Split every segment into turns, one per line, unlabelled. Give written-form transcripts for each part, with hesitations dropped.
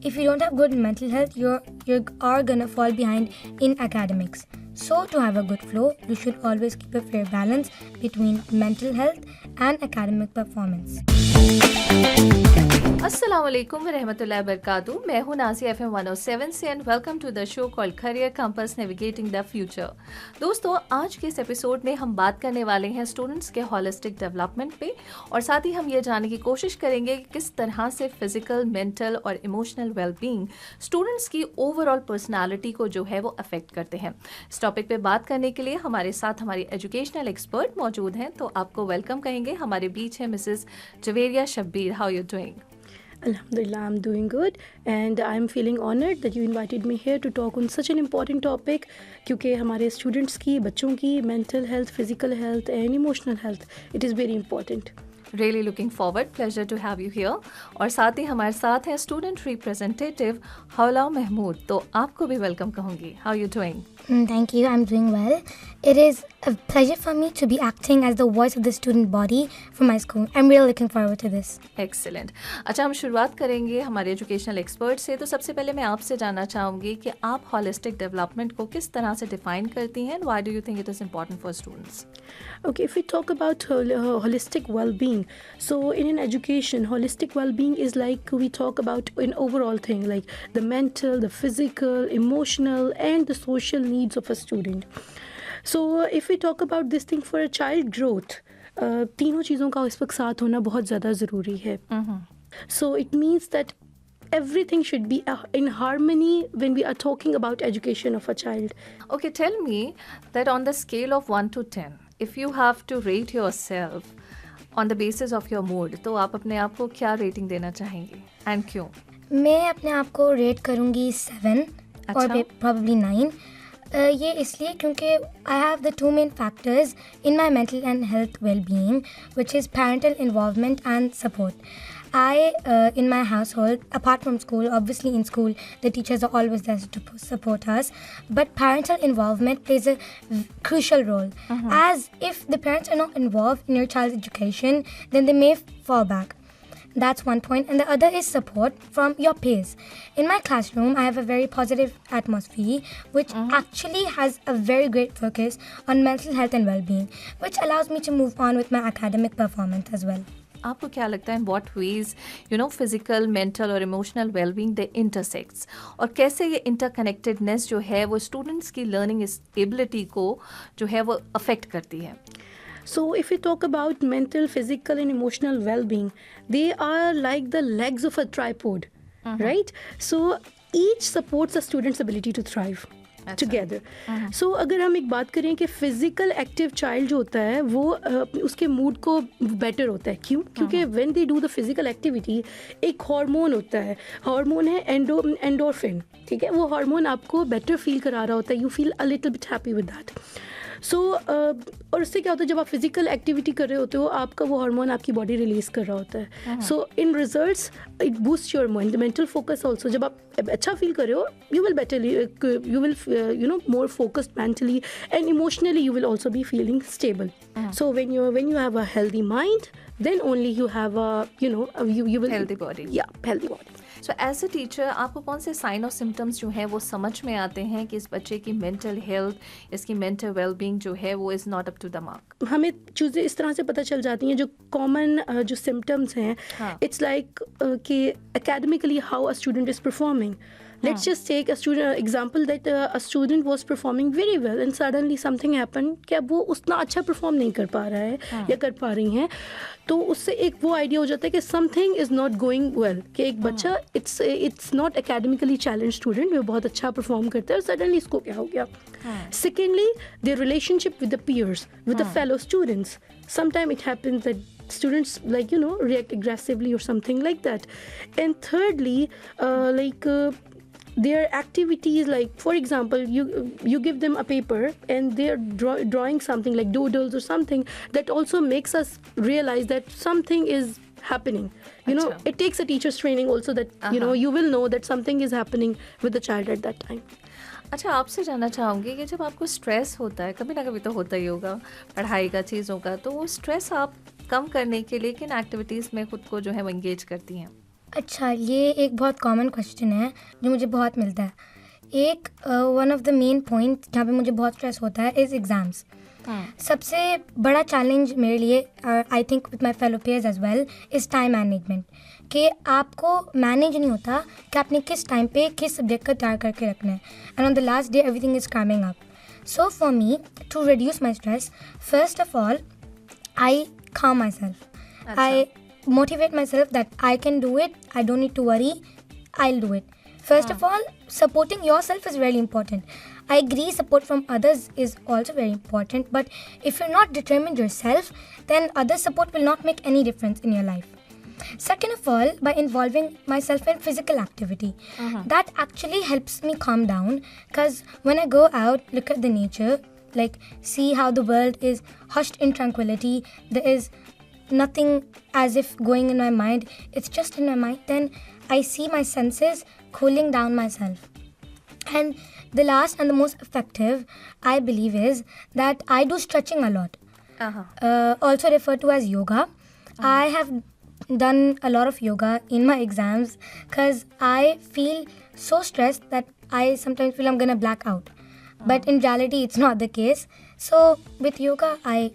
if you don't have good mental health, you are gonna fall behind in academics. So to have a good flow, you should always keep a fair balance between mental health and academic performance.
अस्सलामुअलैकुम वरहमतुल्लाहि वबरकातुहू। मैं हूँ Nazia FM 107 से and welcome to the show called career compass navigating the future. दोस्तों, आज के इस episode में हम बात करने वाले हैं स्टूडेंट्स के होलिस्टिक डेवलपमेंट पे और साथ ही हम ये जानने की कोशिश करेंगे कि किस तरह से फिजिकल, मेंटल और इमोशनल वेलबींग स्टूडेंट्स की ओवरऑल पर्सनालिटी को जो है वो अफेक्ट करते हैं। इस टॉपिक पे बात करने के लिए हमारे साथ हमारी एजुकेशनल एक्सपर्ट मौजूद हैं, तो आपको वेलकम कहेंगे। हमारे बीच है Mrs Javeria Shabbir. How you doing?
Alhamdulillah, I'm doing good and I'm feeling honored that you invited me here to talk on such an important topic क्योंकि हमारे students की, बच्चों की mental health, physical health and emotional health, it is very important.
Really looking forward, pleasure to have you here। और साथ ही हमारे साथ हैं स्टूडेंट रिप्रेजेंटेटिव हौला महमूद, तो आपको भी वेलकम कहूँगी। How you doing?
Thank you. I'm doing well. It is a pleasure for me to be acting as the voice of the student body for my school. I'm really looking forward to this.
Excellent. अच्छा, हम शुरुआत करेंगे हमारे educational expert से। तो सबसे पहले मैं आपसे जानना चाहूँगी कि आप होलिस्टिक डेवलपमेंट को किस तरह से डिफाइन करती हैं? Why do you think it is important for students?
Okay, if we talk about holistic well-being, so in an education, holistic well-being is like we talk about an overall thing, like the mental, the physical, emotional, and the social needs of a student. So if we talk about this thing for a child growth, तीनों चीज़ों का इस वक्त साथ होना बहुत ज़्यादा ज़रूरी है. So it means that everything should be in harmony when we are talking about education of a child.
Okay, tell me that on the scale of 1 to 10, if you have to rate yourself on the basis of your mood, तो आप अपने आप को क्या rating देना चाहेंगी and क्यों?
मैं अपने आप को रेट करूँगी 7 और probably 9. ये इसलिए क्योंकि I have the two main factors in my mental and health well-being, which is parental involvement and support. In my household, apart from school, obviously in school, the teachers are always there to support us, but parental involvement plays a crucial role. As if the parents are not involved in your child's education, then they may fall back. That's one point. And the other is support from your peers. In my classroom, I have a very positive atmosphere, which actually has a very great focus on mental health and well-being, which allows me to move on with my academic performance as well.
आपको क्या लगता है in what ways physical, mental और emotional wellbeing they intersects, और कैसे ये interconnectedness जो है वो स्टूडेंट्स की लर्निंग एबिलिटी को जो है वो अफेक्ट करती है?
So if we talk about mental, physical and emotional well-being, they are like the legs of a tripod, right? So each supports a student's ability to thrive together. So अगर हम एक बात करें कि फिजिकल एक्टिव चाइल्ड जो होता है वो उसके मूड को बेटर होता है। क्यों? क्योंकि when they do the physical activity, एक हार्मोन होता है, हार्मोन है एंडोर्फिन, ठीक है? वो हार्मोन आपको बेटर फील करा रहा होता है, you feel a little bit happy with that. So और उससे क्या होता है, जब आप फिजिकल एक्टिविटी कर रहे होते हो, आपका वो हार्मोन आपकी बॉडी रिलीज कर रहा होता है. So in results it boost your mind, mental focus also. जब आप अच्छा फील कर रहे हो, you will betterly, you will more focused mentally and emotionally, you will also be feeling stable. So when you have a healthy mind, then only you have you will
healthy body.
Yeah, healthy body.
So as a teacher, आपको कौन से sign और symptoms जो हैं वो समझ में आते हैं कि इस बच्चे की मेंटल हेल्थ, इसकी मेंटल वेलबींग जो है वो is not up to the mark?
हमें चीज़ें इस तरह से पता चल जाती हैं, जो कॉमन जो सिम्टम्स हैं. इट्स लाइक कि academically how a student is performing. Let's just take a student example that a student was performing very well and suddenly something happened कि अब वो उतना अच्छा परफॉर्म नहीं कर पा रहा है या कर पा रही हैं, तो उससे एक वो आइडिया हो जाता है कि something is not going well, कि एक बच्चा it's not academically challenge student, वो बहुत अच्छा परफॉर्म करता है और सडनली इसको क्या हो गया. Secondly, their relationship with the peers, with the fellow students. Sometimes it happens that students react aggressively or something like that. And thirdly, their activities, like for example, you give them a paper and they're drawing something like doodles or something, that also makes us realize that something is happening. It takes a teacher's training also that you will know that something is happening with the child at that time.
अच्छा, आपसे जानना चाहूँगी कि जब आपको stress होता है, कभी ना कभी तो होता ही होगा पढ़ाई का, चीज़ों का, तो वो स्ट्रेस आप कम करने के लिए किन एक्टिविटीज़ में खुद को जो है वो एंगेज करती हैं?
अच्छा, ये एक बहुत कॉमन क्वेश्चन है जो मुझे बहुत मिलता है. एक one of the main point जहाँ पे मुझे बहुत स्ट्रेस होता है इज़ एग्ज़ाम्स. सबसे बड़ा चैलेंज मेरे लिए, I think with my fellow peers as well, is time management. कि आपको मैनेज नहीं होता कि आपने किस टाइम पे किस सब्जेक्ट का तैयार करके रखना है. And on the last day everything is coming up. So for me to reduce my stress, first of all I calm myself. I motivate myself that I can do it. I don't need to worry. I'll do it. First of all, supporting yourself is really important. I agree support from others is also very important. But if you're not determined yourself, then other support will not make any difference in your life. Second of all, by involving myself in physical activity. That actually helps me calm down, because when I go out, look at the nature, like see how the world is hushed in tranquility, there is nothing as if going in my mind, it's just in my mind, then I see my senses cooling down myself. And the last and the most effective, I believe, is that I do stretching a lot, also referred to as yoga. I have done a lot of yoga in my exams because I feel so stressed that I sometimes feel I'm gonna black out. But in reality, it's not the case. So with yoga, I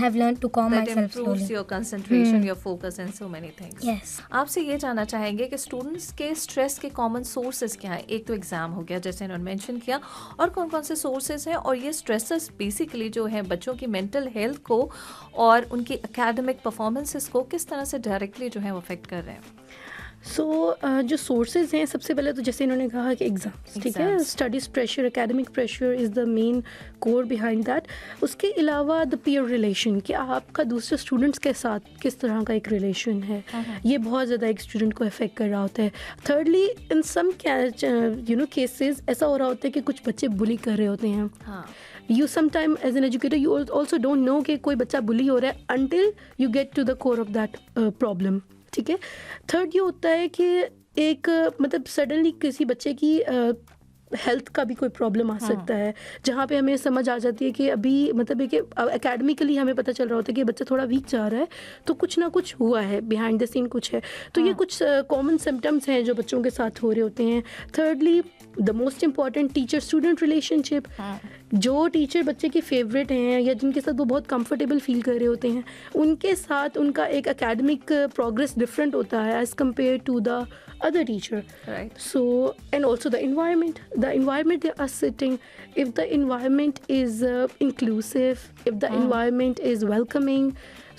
have learned to calm
That
myself
improves
slowly.
your concentration, your focus and so many things.
Yes.
आपसे ये जानना चाहेंगे कि students के stress के common sources क्या हैं. एक तो एग्जाम हो गया जैसे इन्होंने मेंशन किया, और कौन कौन से सोर्सेज हैं, और ये स्ट्रेसेस बेसिकली जो हैं बच्चों की मेंटल हेल्थ को और उनकी एकेडमिक परफॉर्मेंसेस को किस तरह से डायरेक्टली जो है वो अफेक्ट कर रहे हैं.
सो जो सोर्सेज हैं, सबसे पहले तो जैसे इन्होंने कहा कि एग्ज़ाम्स, ठीक है, studies pressure, academic pressure is the main core behind that. उसके अलावा द पीयर रिलेशन, कि आपका दूसरे स्टूडेंट्स के साथ किस तरह का एक रिलेशन है, ये बहुत ज़्यादा एक स्टूडेंट को अफेक्ट कर रहा होता है. थर्डली, इन सम केसेस ऐसा हो रहा होता है कि कुछ बच्चे बुली कर रहे होते हैं. You sometime as an educator you also don't know कि कोई बच्चा बुली हो रहा है until you get to the core of that problem. ठीक है. थर्ड ये होता है कि एक मतलब सडनली किसी बच्चे की हेल्थ का भी कोई प्रॉब्लम आ सकता है, जहाँ पे हमें समझ आ जाती है कि अभी मतलब है कि एकेडमिकली हमें पता चल रहा होता है कि बच्चा थोड़ा वीक जा रहा है, तो कुछ ना कुछ हुआ है, बिहाइंड द सीन कुछ है. तो ये कुछ कॉमन सिम्टम्स हैं जो बच्चों के साथ हो रहे होते हैं. Thirdly, the most important teacher student relationship. जो टीचर बच्चे की फेवरेट हैं या जिनके साथ वो बहुत कंफर्टेबल फील कर रहे होते हैं, उनके साथ उनका एक एकेडमिक प्रोग्रेस डिफरेंट होता है as compare to the other teacher.
Right.
So, and also the environment they are sitting, if the environment is inclusive, if the environment is welcoming,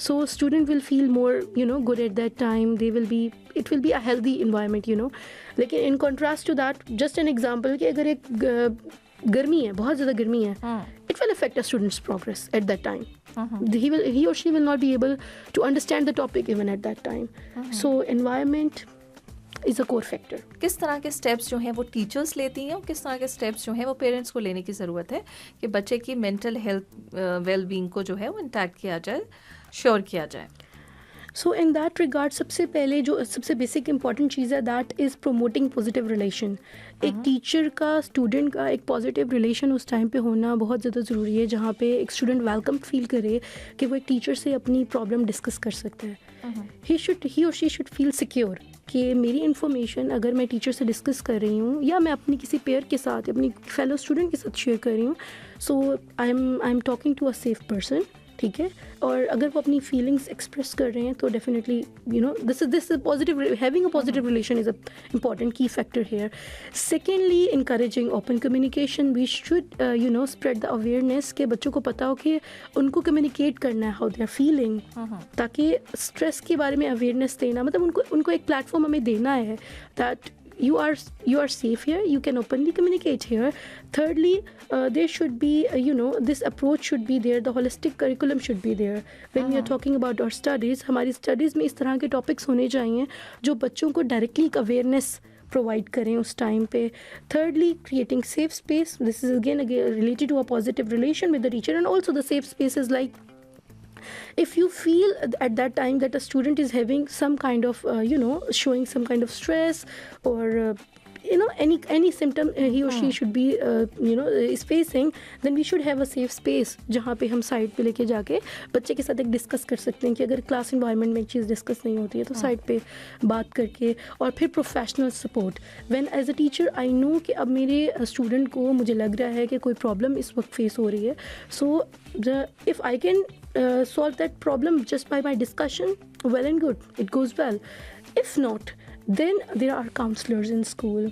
so student will feel more good at that time. It will be a healthy environment. लेकिन in contrast to that, just an example कि अगर एक गर्मी है, बहुत ज़्यादा गर्मी है, it will affect a student's progress at that time. He or she will not be able to understand the topic even at that time. So environment is a core factor.
किस तरह के स्टेप्स जो हैं वो teachers लेती हैं और किस तरह के स्टेप्स जो हैं वो पेरेंट्स को लेने की ज़रूरत है कि बच्चे की मेंटल हेल्थ वेल बीइंग को जो है वो इंटैक्ट किया जाए, श्योर किया जाए.
सो इन दैट रिगार्ड सबसे पहले जो सबसे बेसिक इंपॉर्टेंट चीज़ है that is promoting positive relation. एक टीचर का स्टूडेंट का एक पॉजिटिव रिलेशन उस टाइम पे होना बहुत ज़्यादा ज़रूरी है, जहाँ पे एक स्टूडेंट वेलकम फील करे कि वो एक टीचर से अपनी प्रॉब्लम डिस्कस कर सकता है. ही और शी शुड फील सिक्योर कि मेरी इन्फॉर्मेशन अगर मैं टीचर से डिस्कस कर रही हूँ या मैं अपनी किसी पेयर के साथ, अपनी फेलो स्टूडेंट के साथ शेयर कर रही हूँ, so I am talking to a safe person. ठीक है. और अगर वो अपनी फीलिंग्स एक्सप्रेस कर रहे हैं तो definitely this is positive. Having a positive relation is a important key factor here. Secondly, encouraging open communication. We should spread the awareness कि बच्चों को पता हो कि उनको कम्युनिकेट करना है हाउ दे आर फीलिंग, ताकि स्ट्रेस के बारे में अवेयरनेस देना, मतलब उनको एक प्लेटफॉर्म हमें देना है that you are safe here, you can openly communicate here. Thirdly, there should be this approach should be there, the holistic curriculum should be there when we are talking about our studies. हमारी studies में इस तरह के topics होने चाहिए जो बच्चों को डायरेक्टली एक अवेयरनेस प्रोवाइड करें उस टाइम पे. Thirdly, creating safe space. This is again related to a positive relation with the teacher, and also the safe spaces like if you feel at that time that a student is having some kind of showing some kind of stress or any symptom he or she should be is facing, then we should have a safe space जहाँ पे हम side पे लेके जाके बच्चे के साथ एक डिस्कस कर सकते हैं कि अगर क्लास इन्वायरमेंट में एक चीज़ डिस्कस नहीं होती है तो साइड पे बात करके. और फिर professional support. When as a teacher I know कि अब मेरे स्टूडेंट को मुझे लग रहा है कि कोई प्रॉब्लम इस वक्त फेस हो रही है, so if I can solve that problem just by my discussion, well and good, it goes well. If not, then there are counselors in school.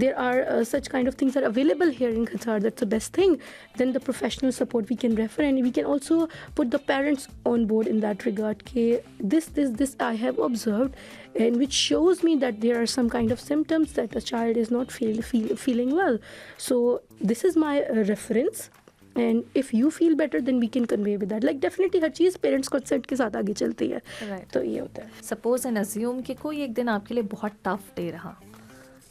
There are such kind of things are available here in Qatar. That's the best thing. Then the professional support we can refer, and we can also put the parents on board in that regard. This I have observed, and which shows me that there are some kind of symptoms that a child is not feeling well. So this is my reference. And if you feel better, then we can convey with that. Like definitely her cheese parents consent के साथ आगे चलती है. तो ये होता है.
Suppose and assume कि कोई एक दिन आपके लिए बहुत टफ डे रहा,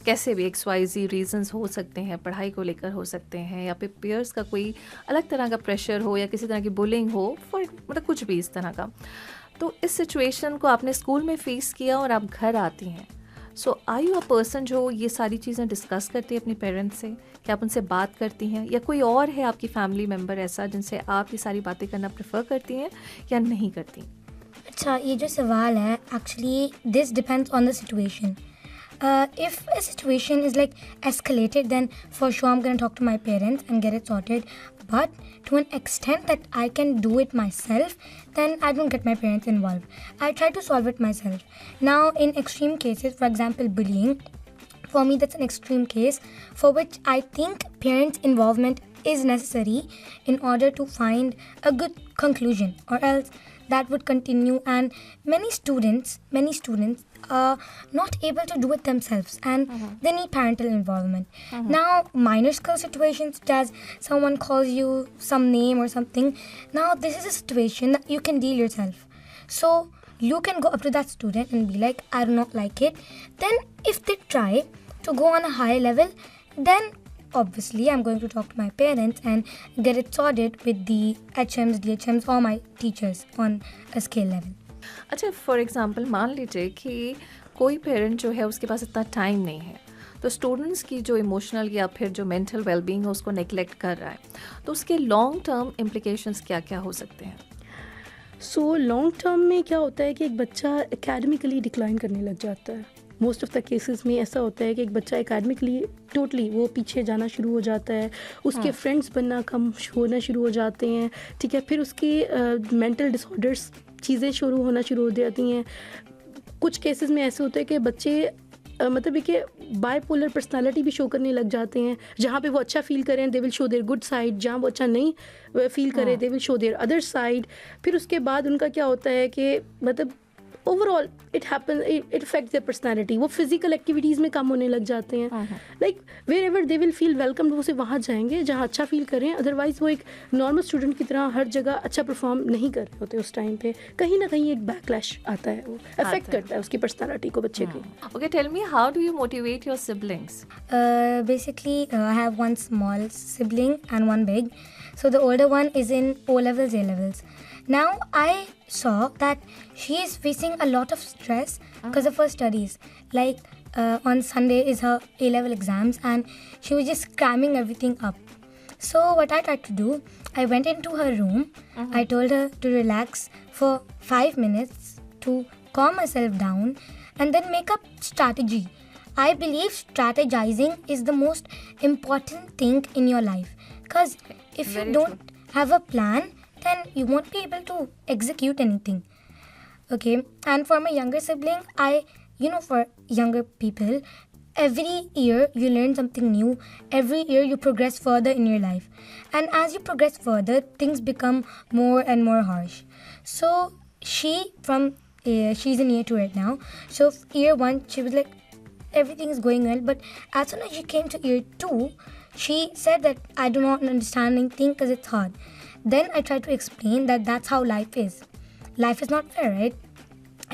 कैसे भी XYZ रीजंस हो सकते हैं, पढ़ाई को लेकर हो सकते हैं, या फिर पेयर्स का कोई अलग तरह का प्रेशर हो, या किसी तरह की बुलिंग हो, मतलब कुछ भी इस तरह का. तो इस सिचुएशन को आपने स्कूल में फेस किया और आप घर आती हैं. सो आर यू अ पर्सन जो ये सारी चीज़ें डिस्कस करती है अपने पेरेंट्स से, क्या आप उनसे बात करती हैं, या कोई और है आपकी फैमिली मेम्बर ऐसा जिनसे आप ये सारी बातें करना प्रेफर करती हैं या नहीं करती?
अच्छा, ये जो सवाल है, actually this depends on the situation. If a situation is like escalated, then for sure I'm going to talk to my parents and get it sorted. But to an extent that I can do it myself, then I don't get my parents involved. I try to solve it myself. Now, in extreme cases, for example, bullying, for me that's an extreme case for which I think parents' involvement is necessary in order to find a good conclusion, or else that would continue, and many students are not able to do it themselves, and they need parental involvement. Now, minor skill situations, such as someone calls you some name or something, now this is a situation that you can deal yourself. So you can go up to that student and be like, I do not like it. Then if they try to go on a higher level, then obviously I'm going to talk to my parents and get it sorted with the HMs, DHMs or my teachers on a scale level.
अच्छा, for example मान लीजिए कि कोई parent जो है उसके पास इतना time नहीं है, तो स्टूडेंट्स की जो इमोशनल या फिर जो मेंटल वेलबींग है उसको नेग्लेक्ट कर रहा है, तो उसके लॉन्ग टर्म इम्प्लीकेशंस क्या क्या हो सकते हैं?
सो लॉन्ग टर्म में क्या होता है कि एक बच्चा एकेडमिकली डिक्लाइन करने लग जाता है. मोस्ट ऑफ द केसेस में ऐसा होता है कि एक बच्चा एकेडमिकली टोटली वो पीछे जाना शुरू हो जाता है, उसके फ्रेंड्स बनना कम होना शुरू हो जाते हैं, ठीक है. फिर उसकी मेंटल डिसऑर्डर्स चीज़ें शुरू होना शुरू हो जाती हैं. कुछ केसेस में ऐसे होते हैं कि बच्चे मतलब कि बाइपोलर पर्सनालिटी भी शो करने लग जाते हैं. जहाँ पे वो अच्छा फील करें they will show their good side, जहाँ वो अच्छा नहीं फील करें they will show their other side. फिर उसके बाद उनका क्या होता है कि मतलब overall it affects their personality. वो फिजिकल एक्टिविटीज़ में कम होने लग जाते हैं. Like wherever they will feel welcome, वो से वहाँ जाएंगे जहाँ अच्छा फील करें. अदरवाइज वो एक नॉर्मल स्टूडेंट की तरह हर जगह अच्छा परफॉर्म नहीं कर रहे होते. उस टाइम पे कहीं ना कहीं एक बैकलैश आता है, वो अफेक्ट करता है उसकी पर्सनालिटी को, बच्चे की.
Okay, tell me, how do you motivate your siblings?
Basically, I have one small sibling and one big. So the older one is in O levels, A levels. Now I saw that she is facing a lot of stress because of her studies. Like on Sunday is her A level exams, and she was just cramming everything up. So what I tried to do, I went into her room. I told her to relax for 5 minutes to calm herself down, and then make up strategy. I believe strategizing is the most important thing in your life, because if
Very
you don't have a plan, then you won't be able to execute anything. Okay, and for my younger sibling, for younger people, every year you learn something new. Every year you progress further in your life, and as you progress further, things become more and more harsh. So she's in year 2 right now. So year 1 she was like, everything is going well, but as soon as she came to year 2, she said that I do not understand anything because it's hard. Then I tried to explain that that's how life is. Life is not fair, right?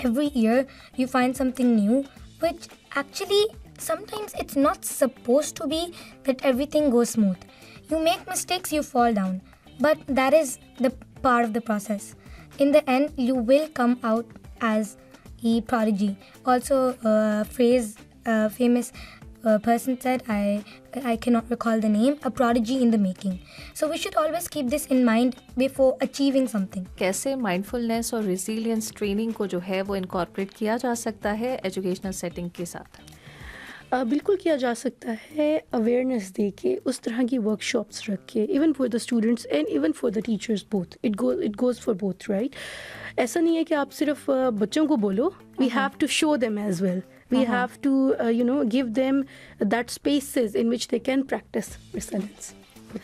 Every year you find something new, which actually sometimes it's not supposed to be that everything goes smooth. You make mistakes, you fall down, but that is the part of the process. In the end, you will come out as a prodigy. Also, famous person said, I cannot recall the name, a prodigy in the making. So we should always keep this in mind before achieving something.
कैसे mindfulness और resilience training को जो है वो incorporate किया जा सकता है एजुकेशनल सेटिंग के साथ?
बिल्कुल किया जा सकता है, अवेयरनेस दे के, उस तरह की वर्कशॉप्स रख के, even for the students and even for the teachers both. It goes for both, right? ऐसा नहीं है कि आप सिर्फ बच्चों को बोलो, we have to show them as well. We have to, give them that spaces in which they can practice resilience.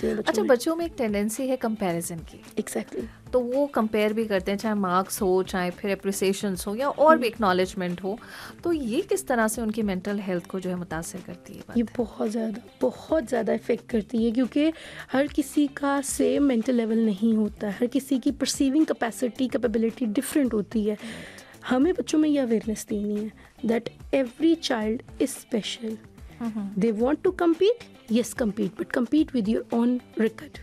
अच्छा, बच्चों में एक टेंडेंसी है कंपैरिजन की.
Exactly.
तो वो कंपेयर भी करते हैं, चाहे मार्क्स हो, चाहे फिर अप्रिसिएशंस हो या और भी एक्नॉलेजमेंट हो. तो ये किस तरह से उनकी मेंटल हेल्थ को जो है मुतासर करती है?
ये बहुत ज़्यादा इफ़ेक्ट करती है, क्योंकि हर किसी का सेम मेंटल लेवल नहीं होता है. हर किसी की परसीविंग कैपेबिलिटी डिफरेंट होती है. हमें बच्चों में ये अवेयरनेस देनी है that every child is special. They want to compete, yes compete, but compete with your own record.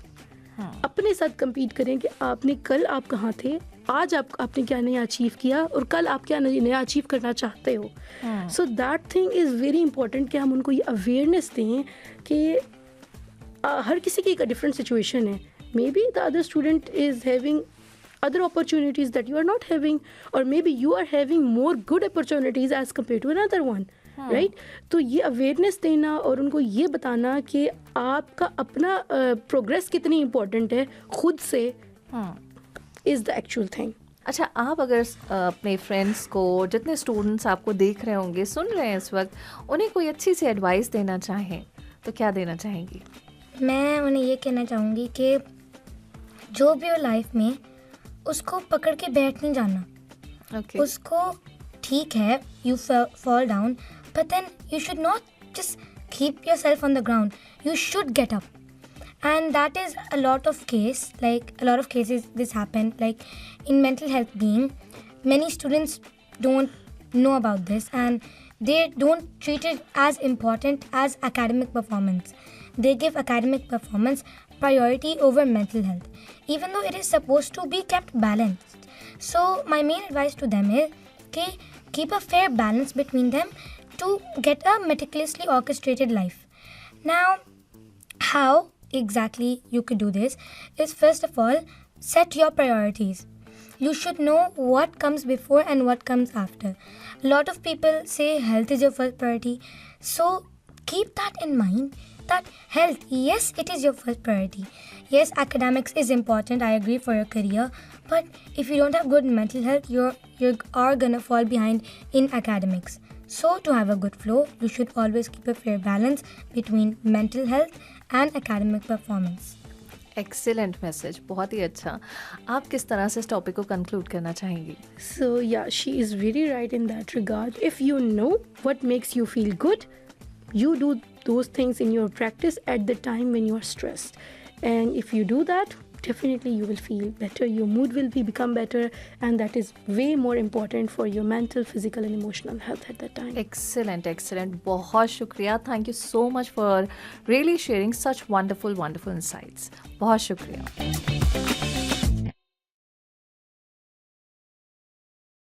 अपने साथ कम्पीट करें कि आपने कल आप कहाँ थे, आज आपने क्या नया अचीव किया और कल आप क्या नया अचीव करना चाहते हो. So that thing is very important कि हम उनको ये अवेयरनेस दें कि हर किसी की एक डिफरेंट सिचुएशन है. May be the other student is having other opportunities that you are not having, or maybe you are having more good opportunities as compared to another one, right? तो ये awareness देना और उनको ये बताना कि आपका अपना progress कितनी important है खुद से is the actual thing.
अच्छा, आप अगर अपने फ्रेंड्स को, जितने स्टूडेंट्स आपको देख रहे होंगे, सुन रहे हैं इस वक्त, उन्हें कोई अच्छी सी एडवाइस देना चाहें तो क्या देना चाहेंगी?
मैं उन्हें ये कहना चाहूँगी कि जो भी हो लाइफ में उसको पकड़ के बैठ नहीं जाना.
Okay.
उसको ठीक है, you fall down, but then you should not just keep yourself on the ground. You should get up. And that is a lot of cases this happen, like in mental health being, many students don't know about this and they don't treat it as important as academic performance. They give academic performance priority over mental health, even though it is supposed to be kept balanced. So my main advice to them is keep a fair balance between them to get a meticulously orchestrated life. Now, how exactly you could do this is, first of all, set your priorities. You should know what comes before and what comes after. A lot of people say health is your first priority. So keep that in mind, that health, yes, it is your first priority. Yes, academics is important, I agree, for your career. But if you don't have good mental health, you are gonna fall behind in academics. So to have a good flow, you should always keep a fair balance between mental health and academic performance.
Excellent message, बहुत ही अच्छा. आप किस तरह से इस topic को conclude करना चाहेंगी?
So yeah, she is very right in that regard. If you know what makes you feel good, you do those things in your practice at the time when you are stressed. And if you do that, definitely you will feel better, your mood will become better, and that is way more important for your mental, physical and emotional health at that time.
Excellent. बहुत शुक्रिया. Thank you so much for really sharing such wonderful insights. बहुत शुक्रिया.